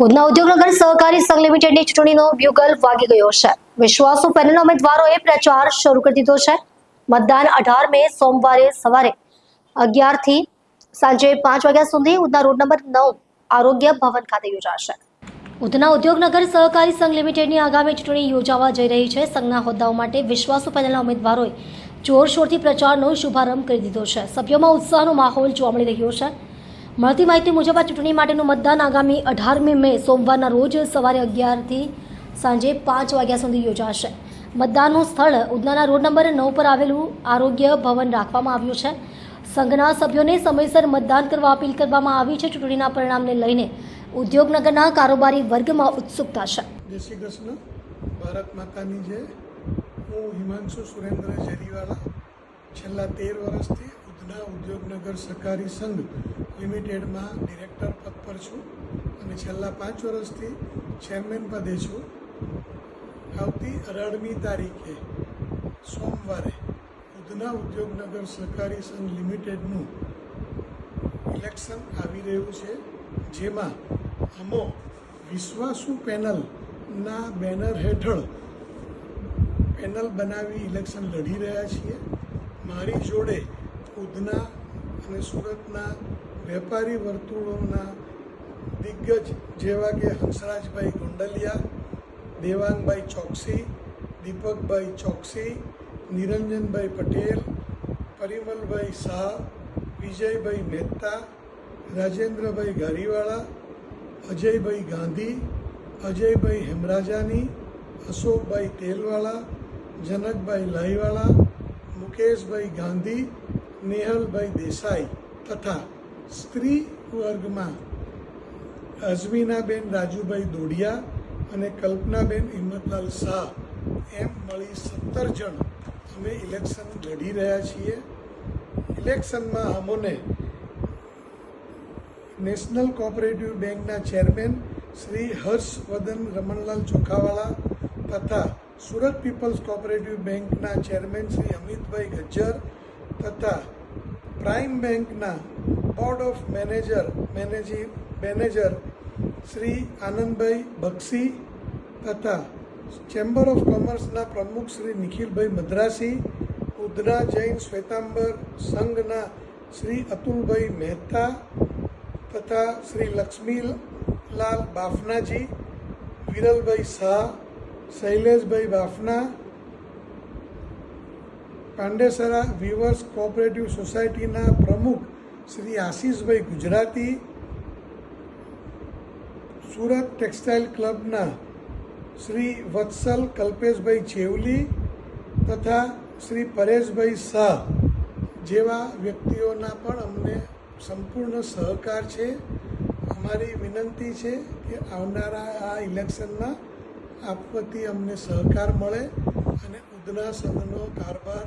ઉધના ઉદ્યોગનગર સહકારી સંઘ લિમિટેડની ચૂંટણીનો બ્યુગલ વાગી ગયો છે. વિશ્વાસુ પેનલના ઉમેદવારોએ પ્રચાર શરૂ કરી દીધો છે. મતદાન 18 મે સોમવારે સવારે 11 થી સાંજે 5 વાગ્યા સુધી ઉધના રોડ નંબર 9 આરોગ્ય ભવન ખાતે યોજાશે. ઉધના ઉદ્યોગનગર સહકારી સંઘ લિમિટેડની આગામી ચૂંટણી યોજાવા જઈ રહી છે. સંઘના હોદ્દાઓ માટે વિશ્વાસુ પેનલના ઉમેદવારોએ જોરશોરથી પ્રચારનો શુભારંભ કરી દીધો છે. સભ્યોમાં ઉત્સાહનો માહોલ જોવા મળી રહ્યો છે. મળતી માહિતી મુજબ આ ચૂંટણી માટેનું મતદાન આગામી 18મી મે સોમવારના રોજ સવારે 11 થી સાંજે 5 વાગ્યા સુધી યોજાશે. મતદાનનું સ્થળ ઉધનાના રોડ નંબર 9 પર આવેલું આરોગ્ય ભવન રાખવામાં આવ્યું છે. સંઘના સભ્યોને સમયસર મતદાન કરવા અપીલ કરવામાં આવી છે. ચૂંટણીના પરિણામને લઈને ઉદ્યોગનગરના કારોબારી વર્ગમાં ઉત્સુકતા છે. જય શ્રી કૃષ્ણ. ભારત માતાની જય. હું હિમાંશુ સુરેન્દ્ર જરીવાલા છેલ્લા 13 વર્ષથી ઉધના ઉદ્યોગનગર સહકારી સંઘ લિમિટેડમાં ડિરેક્ટર પદ પર છું અને છેલ્લા 5 વર્ષથી ચેરમેન પદે છું. આવતી 18મી તારીખે સોમવારે ઉધના ઉદ્યોગનગર સહકારી સંઘ લિમિટેડનું ઇલેક્શન આવી રહ્યું છે, જેમાં અમો વિશ્વાસુ પેનલના બેનર હેઠળ પેનલ બનાવી ઇલેક્શન લડી રહ્યા છીએ. મારી જોડે ઉધના અને સુરતના વેપારી વર્તુળોના દિગ્ગજ જેવા કે હંસરાજભાઈ ગોંડલિયા, દેવાંગભાઈ ચોકસી, દીપકભાઈ ચોકસી, નિરંજનભાઈ પટેલ, પરિમલભાઈ શાહ, વિજયભાઈ મહેતા, રાજેન્દ્રભાઈ ગારીવાળા, અજયભાઈ ગાંધી, અજયભાઈ હેમરાજાની, અશોકભાઈ તેલવાળા, જનકભાઈ લાહીવાળા, મુકેશભાઈ ગાંધી, નેહલભાઈ દેસાઈ તથા સ્ત્રી વર્ગમાં અઝમીનાબેન રાજુભાઈ દોડિયા અને કલ્પનાબેન હિંમતલાલ શાહ એમ મળી 17 જણ અમે ઇલેક્શન લડી રહ્યા છીએ. ઇલેક્શનમાં અમોને નેશનલ કોઓપરેટિવ બેંકના ચેરમેન શ્રી હર્ષવર્ધન રમણલાલ ચોખાવાળા તથા સુરત પીપલ્સ કોઓપરેટિવ બેંકના ચેરમેન શ્રી અમિતભાઈ ગજ્જર તથા પ્રાઇમ બેંકના board of manager Shri Anandbhai બક્ષી તથા ચેમ્બર ઓફ કોમર્સના પ્રમુખ શ્રી નિખિલભાઈ મદ્રાસી, ઉધના જૈન શ્વેતાંબર સંઘના શ્રી અતુલભાઈ મહેતા તથા શ્રી લક્ષ્મીલાલ બાફનાજી, વિરલભાઈ શાહ, શૈલેષભાઈ બાફના, પાંડેસરા વીવર્સ કોઓપરેટિવ સોસાયટીના પ્રમુખ શ્રી આશીષભાઈ ગુજરાતી, સુરત ટેક્સટાઇલ ક્લબના શ્રી વત્સલ કલ્પેશભાઈ ચેવલી તથા શ્રી પરેશભાઈ શાહ જેવા વ્યક્તિઓના પણ અમને સંપૂર્ણ સહકાર છે. અમારી વિનંતી છે કે આવનારા આ ઇલેક્શનમાં આપવાથી અમને સહકાર મળે અને ઉધના સંઘનો કારભાર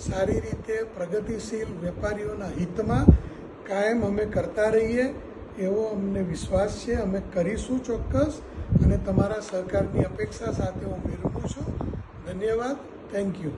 સારી રીતે પ્રગતિશીલ વેપારીઓના હિતમાં કાયમ અમે કરતા રહીએ એવો અમને વિશ્વાસ છે. અમે કરીશું ચોક્કસ અને તમારા સહકારની અપેક્ષા સાથે હું વિરમું છું. ધન્યવાદ. Thank you.